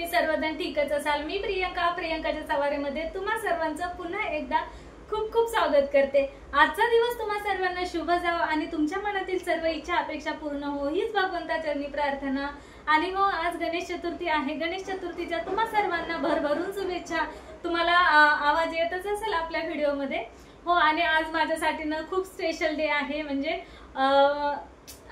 तुम्ही सर्वजण ठीकच असाल। मी प्रियंकाच्या सवारीमध्ये तुम्हा सर्वांचं पुन्हा एकदा खूप खूप स्वागत करते। आजचा दिवस तुम्हा सर्वांना शुभ जावो आणि तुमच्या मनातील सर्व इच्छा अपेक्षा पूर्ण हो हीच भगवंताचरणी प्रार्थना। आणि हो आज गणेश चतुर्थी आहे। गणेश चतुर्थीच्या तुम्हा सर्वांना भरभरून शुभेच्छा। तुम्हाला आवाज येतच असेल आपल्या व्हिडिओमध्ये। हो आणि आज माझ्यासाठी ना खूप स्पेशल डे आहे। म्हणजे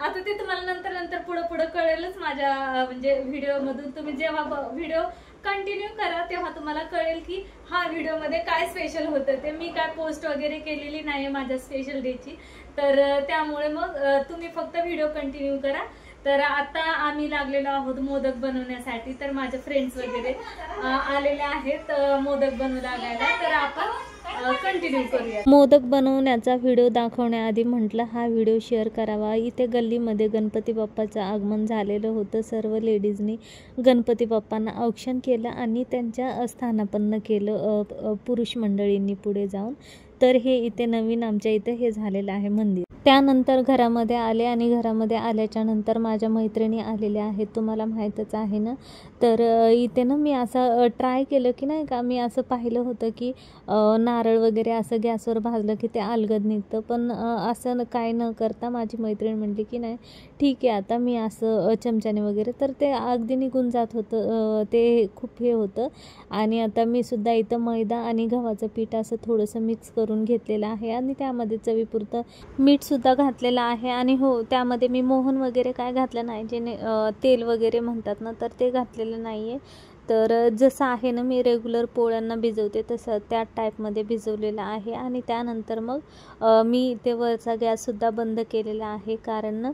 आता ते तुम्हाला नंतर पुढे कळेलच माझ्या म्हणजे व्हिडिओ मधून। तुम्ही जेव्हा व्हिडिओ कंटिन्यू करा तेव्हा तुम्हाला कळेल की हा व्हिडिओ मध्ये काय स्पेशल होतं। ते मी काय पोस्ट वगैरे केलेली नाही माझ्या स्पेशल डे ची, तर त्यामुळे मग तुम्ही फक्त व्हिडिओ कंटिन्यू करा। तर आता आम्ही लागलेलो आहोत मोदक बनवण्यासाठी। तर माझे फ्रेंड्स वगैरे आलेले आहेत मोदक बनवू लागायला। तर आपण कंटिन्यू करूया। मोदक बनवण्याचा व्हिडिओ दाखवण्याआधी म्हटलं हा व्हिडिओ शेअर करावा। इथे गल्लीमध्ये गणपती बाप्पाचं आगमन झालेलं होतं। सर्व लेडीजनी गणपती बाप्पांना औक्षण केलं आणि त्यांच्या स्थानापन्न केलं पुरुष मंडळींनी पुढे जाऊन। तर हे इथे नवीन आमच्या इथे हे झालेलं आहे मंदिर। त्यानंतर घरामध्ये आले आणि घरामध्ये आल्याच्या नंतर माझ्या मैत्रिणी आलेल्या आहेत, तुम्हाला माहीतच आहे ना। तर इथे ना मी असं ट्राय केलं की नाही का, मी असं पाहिलं होतं की नारळ वगैरे असं गॅसवर भाजलं की ते अलगद निघतं, पण असं काय न करता माझी मैत्रीण म्हणली की नाही ठीक आहे आता मी असं चमच्याने वगैरे, तर ते अगदी निघून जात होतं। ते खूप हे होतं आणि आता मी सुद्धा इथं मैदा आणि गव्हाचं पीठ असं थोडंसं मिक्स करून घेतलेलं आहे आणि त्यामध्ये चवीपुरतं मीठ सुद्धा घातलेलं आहे। आणि हो त्यामध्ये मी मोहन वगैरे काय घातलं नाही, जे तेल वगैरे म्हणतात ना, तर ते घातलेलं नाही आहे। तर जसं आहे ना मी रेग्युलर पोळ्यांना भिजवते तसं त्या टाईपमध्ये भिजवलेलं आहे। आणि त्यानंतर मग मी ते वरचा गॅससुद्धा बंद केलेला आहे, कारण ना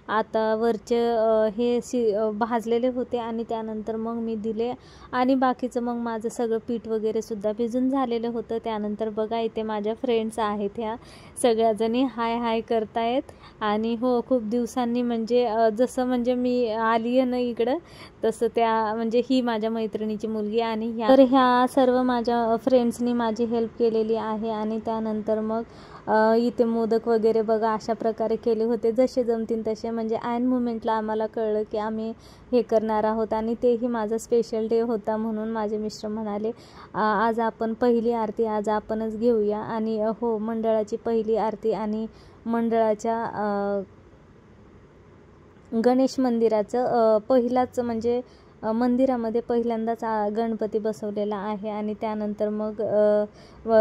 आता वरचे हे भाजलेले होते आणि त्यानंतर मग मी दिले आणि बाकीचं मग माझं सगळं पीठ वगैरे सुद्धा भिजून झालेलं होतं। त्यानंतर बघा इथे माझ्या फ्रेंड्स आहेत, ह्या सगळ्याजणी हाय हाय करतायत। आणि हो खूप दिवसांनी म्हणजे जसं म्हणजे मी आली आहे ना इकडं, तसं त्या म्हणजे ही माझ्या मैत्रिणीची मुलगी आणि ह्या सर्व माझ्या फ्रेंड्सनी माझी हेल्प केलेली आहे। आणि त्यानंतर मग इथे मोदक वगैरे बघा अशा प्रकारे केले होते, जसे जमतील तसे। म्हणजे ऐन मुमेंटला आम्हाला कळलं की आम्ही हे करणार आहोत आणि तेही माझा स्पेशल डे होता, म्हणून माझे मिस्टर म्हणाले आज आपण पहिली आरती आज आपणच घेऊया। आणि हो मंडळाची पहिली आरती आणि मंडळाच्या गणेश मंदिराचं पहिलाच म्हणजे मंदिरामध्ये पहिल्यांदाच गणपती बसवलेला आहे। आणि त्यानंतर मग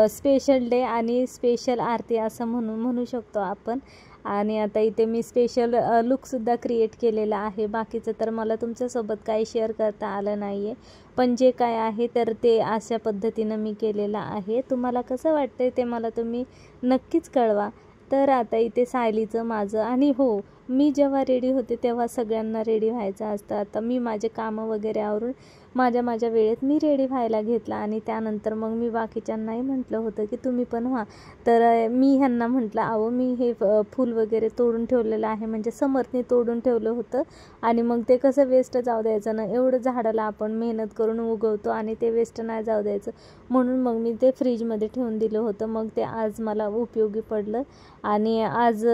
स्पेशल डे आणि स्पेशल आरती असं म्हणू शकतो आपण। आणि आता इथे मी स्पेशल लुकसुद्धा क्रिएट केलेला आहे। बाकीचं तर मला तुमच्यासोबत काही शेअर करता आलं नाही आहे, पण जे काय आहे तर ते अशा पद्धतीनं मी केलेलं आहे। तुम्हाला कसं वाटतंय ते मला तुम्ही नक्कीच कळवा। तर आता इथे सायलीचं माझं आणि हो मी जेव्हा रेडी होते तेव्हा सगळ्यांना रेडी व्हायचं असतं। आता मी माझे कामं वगैरे आवरून माझ्या वेळेत मी रेडी व्हायला घेतला आणि त्यानंतर मग मी बाकीच्यांनाही म्हटलं होतं की तुम्ही पण व्हा। तर मी ह्यांना म्हटलं अहो मी हे फूल वगैरे तोडून ठेवलेलं आहे, म्हणजे समर्थने तोडून ठेवलं होतं आणि मग ते कसं वेस्ट जाऊ द्यायचं ना, एवढं झाडाला आपण मेहनत करून उगवतो आणि ते वेस्ट नाही जाऊ द्यायचं, म्हणून मग मी ते फ्रीजमध्ये ठेवून दिलं होतं। मग ते आज मला उपयोगी पडलं आणि आज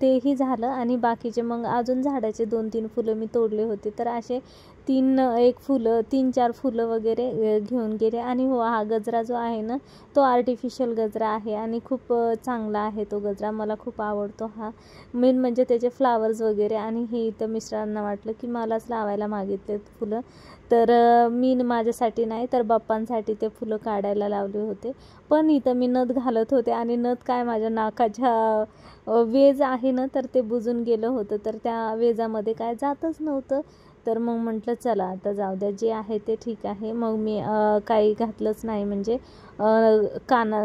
तेही झालं। आणि बाकीचे मग अजून झाडाचे 2-3 फुलं मी तोडले होते, तर असे 3-4 फुलं वगैरे घेऊन गेले। आणि हो हा गजरा जो आहे ना तो आर्टिफिशियल गजरा आहे आणि खूप चांगला आहे तो गजरा, मला खूप आवडतो हा। मेन म्हणजे त्याचे फ्लावर्स वगैरे। आणि हे इथं मिस्टरांना वाटलं की मलाच लावायला मागितले फुलं, तर मी माझ्यासाठी नाही तर बाप्पांसाठी ते फुलं काढायला लावले होते। पण इथं मी नथ घालत होते आणि नथ काय माझ्या नाकाच्या वेज आहे ना तर ते बुजून गेलं होतं, तर त्या वेजामध्ये काय जातच नव्हतं। तर मग म्हटलं चला आता जाऊ द्या, जे आहे ते ठीक आहे। मग मी काही घातलंच नाही, म्हणजे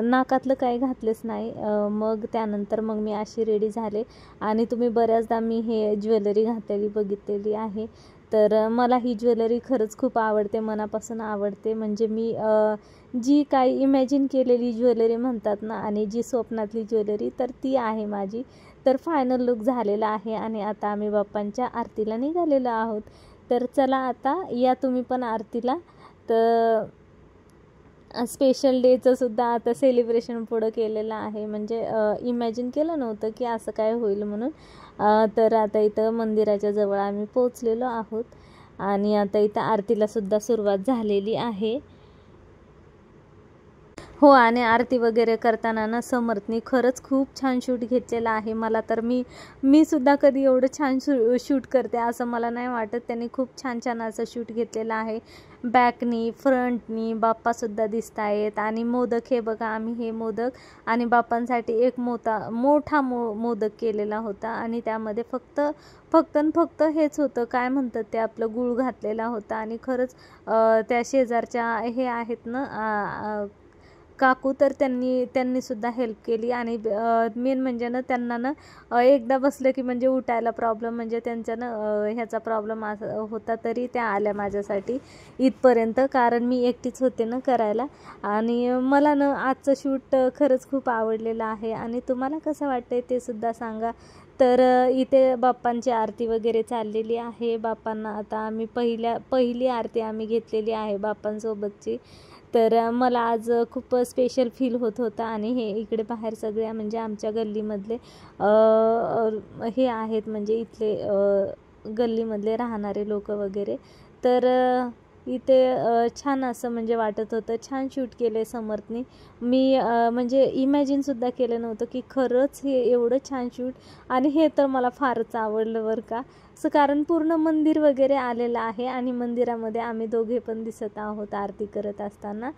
नाकातलं काही घातलंच नाही। मग त्यानंतर मग मी अशी रेडी झाले आणि तुम्ही बऱ्याचदा मी हे ज्वेलरी घातलेली बघितलेली आहे। तर मला ही ज्वेलरी खरंच खूप आवडते, मनापासून आवडते। म्हणजे मी जी काही इमॅजिन केलेली ज्वेलरी म्हणतात ना आणि जी स्वप्नातली ज्वेलरी, तर ती आहे माझी। तर फायनल लुक झालेला आहे आणि आता आम्ही बाप्पांच्या आरतीला निघालेलो आहोत। तर चला आता या तुम्ही पण आरतीला। तर स्पेशल डेचं सुद्धा आता सेलिब्रेशन पुढं केलेलं आहे, म्हणजे इमॅजिन केलं नव्हतं की असं काय होईल म्हणून। तर आता इथं मंदिराच्या जवळ आम्ही पोचलेलो आहोत आणि आता इथं आरतीला सुद्धा सुरुवात झालेली आहे. हो, आणि आरती वगैरे करताना ना समर्थनी खरंच खूप छान शूट घेतलेला आहे. मला तर मी सुद्धा कधी एवढं छान शूट करते असं मला नाही वाटत. त्यांनी खूप छान छान असं शूट घेतलेलं आहे. बॅकनी फ्रंटनी बाप्पासुद्धा दिसत आहेत. आणि मोदक हे बघा, आम्ही हे मोदक आणि बाप्पांसाठी एक मोठा मोदक केलेला होता. आणि त्यामध्ये फक्त हेच होतं, काय म्हणतात ते, आपलं गूळ घातलेला होता. आणि खरंच त्या शेजारच्या हे आहेत ना काकू, तर त्यांनी सुद्धा हेल्प केली. आणि मेन म्हणजे ना त्यांना ना एकदा बसलं की म्हणजे उठायला प्रॉब्लेम, म्हणजे त्यांचा ना ह्याचा प्रॉब्लेम होता, तरी त्या आल्या माझ्यासाठी इथपर्यंत, कारण मी एकटीच होते ना करायला. आणि मला ना आजचं शूट खरंच खूप आवडलेलं आहे. आणि तुम्हाला कसं वाटतंय ते सुद्धा सांगा. तर इथे बाप्पांची आरती वगैरे चाललेली आहे. बाप्पांना आता आम्ही पहिली आरती आम्ही घेतलेली आहे बाप्पांसोबतची. तर मला आज खूप स्पेशल फील होत होतं. आणि हे इकडे बाहेर सगळ्या म्हणजे आमच्या गल्लीमधले हे आहेत, म्हणजे इथले गल्लीमधले राहणारे लोक वगैरे. तर इथे छान असं म्हणजे वाटत होतं. छान शूट केले समर्थनी. मी म्हणजे इमॅजिनसुद्धा केलं नव्हतं की खरंच हे एवढं छान शूट. आणि हे तर मला फारच आवडलं बरं का. असं कारण पूर्ण मंदिर वगैरे आलेलं आहे आणि मंदिरामध्ये आम्ही दोघे पण दिसत आहोत आरती करत असताना.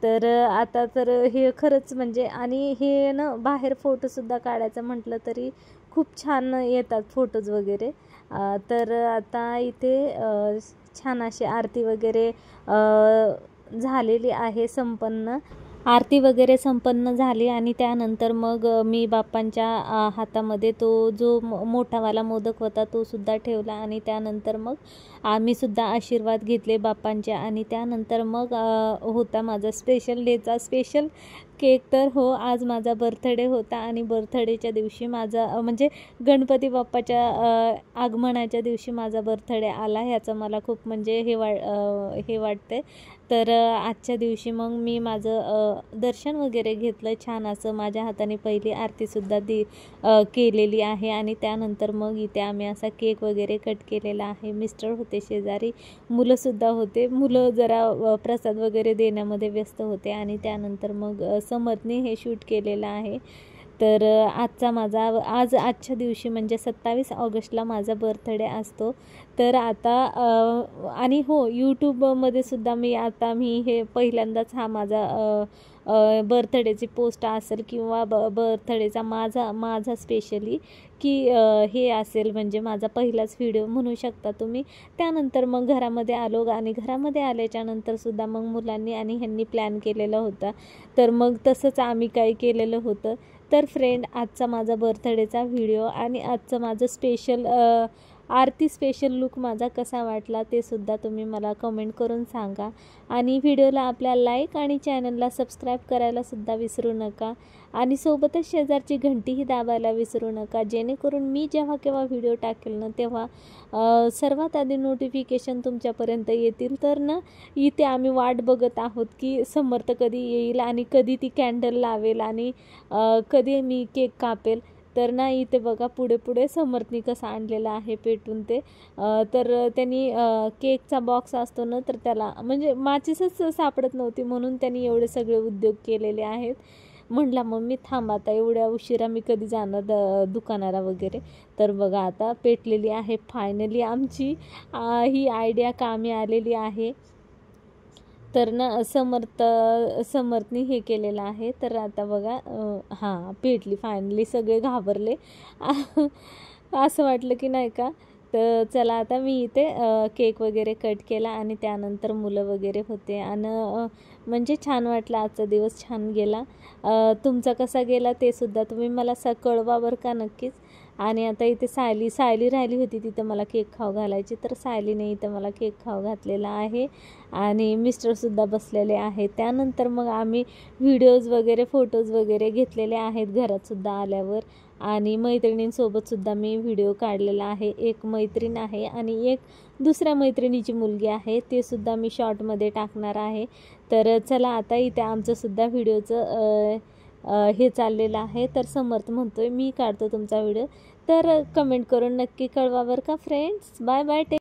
तर आता तर हे खरंच म्हणजे, आणि हे ना बाहेर फोटोसुद्धा काढायचं म्हटलं तरी खूप छान येतात फोटोज वगैरे. तर आता इथे छान अशी आरती वगैरे झालेली आहे संपन्न. आरती वगैरे संपन्न झाली आणि त्यानंतर मग मी बाप्पांच्या हातामध्ये तो जो मोठावाला मोदक होता तो सुद्धा ठेवला. आणि त्यानंतर मग आम्ही सुद्धा आशीर्वाद घेतले बाप्पांचे. आणि त्यानंतर मग होता माझा स्पेशल डेचा स्पेशल केक. तर हो, आज माझा बर्थडे होता आणि बर्थडेच्या दिवशी माझा म्हणजे गणपती बाप्पाच्या आगमनाच्या दिवशी माझा बर्थडे आला. ह्याचं मला खूप म्हणजे हे वाटते. तर आजच्या दिवशी मग मी माझं दर्शन वगैरे घेतलं छान असं. माझ्या हाताने पहिली आरतीसुद्धा केलेली आहे. आणि त्यानंतर मग इथे आम्ही असा केक वगैरे कट केलेला आहे. मिस्टर होते शेजारी, मुलंसुद्धा होते. मुलं जरा प्रसाद वगैरे देण्यामध्ये व्यस्त होते. आणि त्यानंतर मग समर्थनी हे शूट केलेलं आहे. तर आजच्या दिवशी म्हणजे 27 ऑगस्टला माझा बर्थडे असतो. तर आता आणि हो, यूट्यूबमध्ये सुद्धा मी हे पहिल्यांदाच हा माझा बर्थडेची पोस्ट असेल किंवा बर्थडेचा माझा स्पेशली की हे असेल, म्हणजे माझा पहिलाच व्हिडिओ म्हणू शकता तुम्ही. त्यानंतर मग घरामध्ये आलो आणि घरामध्ये आल्याच्या नंतरसुद्धा मग मुलांनी आणि ह्यांनी प्लॅन केलेला होता. तर मग तसंच आम्ही काय केलेलं होतं. तर फ्रेंड, आजचा माझा बर्थडेचा व्हिडिओ आणि आजचं माझं स्पेशल आरती स्पेशल लुक माझा कसा वाटला ते सुद्धा तुम्ही मला कमेंट करून सांगा. आणि व्हिडिओला आपल्या लाईक आणि चॅनलला सबस्क्राईब करायला सुद्धा विसरू नका. आणि सोबतच शेजारची घंटीही दाबायला विसरू नका, जेणेकरून मी जेव्हा केव्हा व्हिडिओ टाकेल ना तेव्हा सर्वात आधी नोटिफिकेशन तुमच्यापर्यंत येतील. तर ना इथे आम्ही वाट बघत आहोत की समर्थ कधी येईल आणि कधी ती कॅन्डल लावेल आणि कधी मी केक कापेल. तर ना इथे बघा पुढे समर्थनी कसा आणलेला आहे पेटून ते. तर त्यांनी केकचा बॉक्स असतो ना, तर त्याला म्हणजे माचीसच सापडत नव्हती, म्हणून त्यांनी एवढे सगळे उद्योग केलेले आहेत. म्हटलं मम्मी थांब, आता एवढ्या उशिरा मी कधी जाणार दुकानाला वगैरे. तर बघा आता पेटलेली आहे फायनली आमची ही आयडिया कामी आलेली आहे. तर ना समर्थनी हे केलेलं आहे. तर आता बघा हां पेटली फायनली. सगळे घाबरले असं वाटलं की नाही का. तर चला आता मी इथे केक वगैरे कट केला आणि त्यानंतर मुलं वगैरे होते आणि म्हणजे छान वाटलं. आजचा दिवस छान गेला. तुमचा कसा गेला ते सुद्धा तुम्ही मला कळवा बरं का नक्कीच. आणि आता इथे सायली राहिली होती, तिथं मला केक खाऊ घालायची. तर सायलीने इथं मला केक खाऊ घातलेला आहे आणि मिस्टरसुद्धा बसलेले आहेत. त्यानंतर मग आम्ही व्हिडिओज वगैरे फोटोज वगैरे घेतलेले आहेत घरातसुद्धा आल्यावर. आणि मैत्रिणींसोबतसुद्धा मी व्हिडिओ काढलेला आहे. एक मैत्रीण आहे आणि एक दुसऱ्या मैत्रिणीची मुलगी आहे, ते सुद्धा मी शॉर्टमध्ये टाकणार आहे. तर चला आता इथे आमचंसुद्धा व्हिडिओचं हे चाललेलं आहे. तर समर्थ म्हणतोय मी काढतो तुमचा व्हिडिओ. तर कमेंट करून नक्की कळवा बरं का फ्रेंड्स. Bye bye.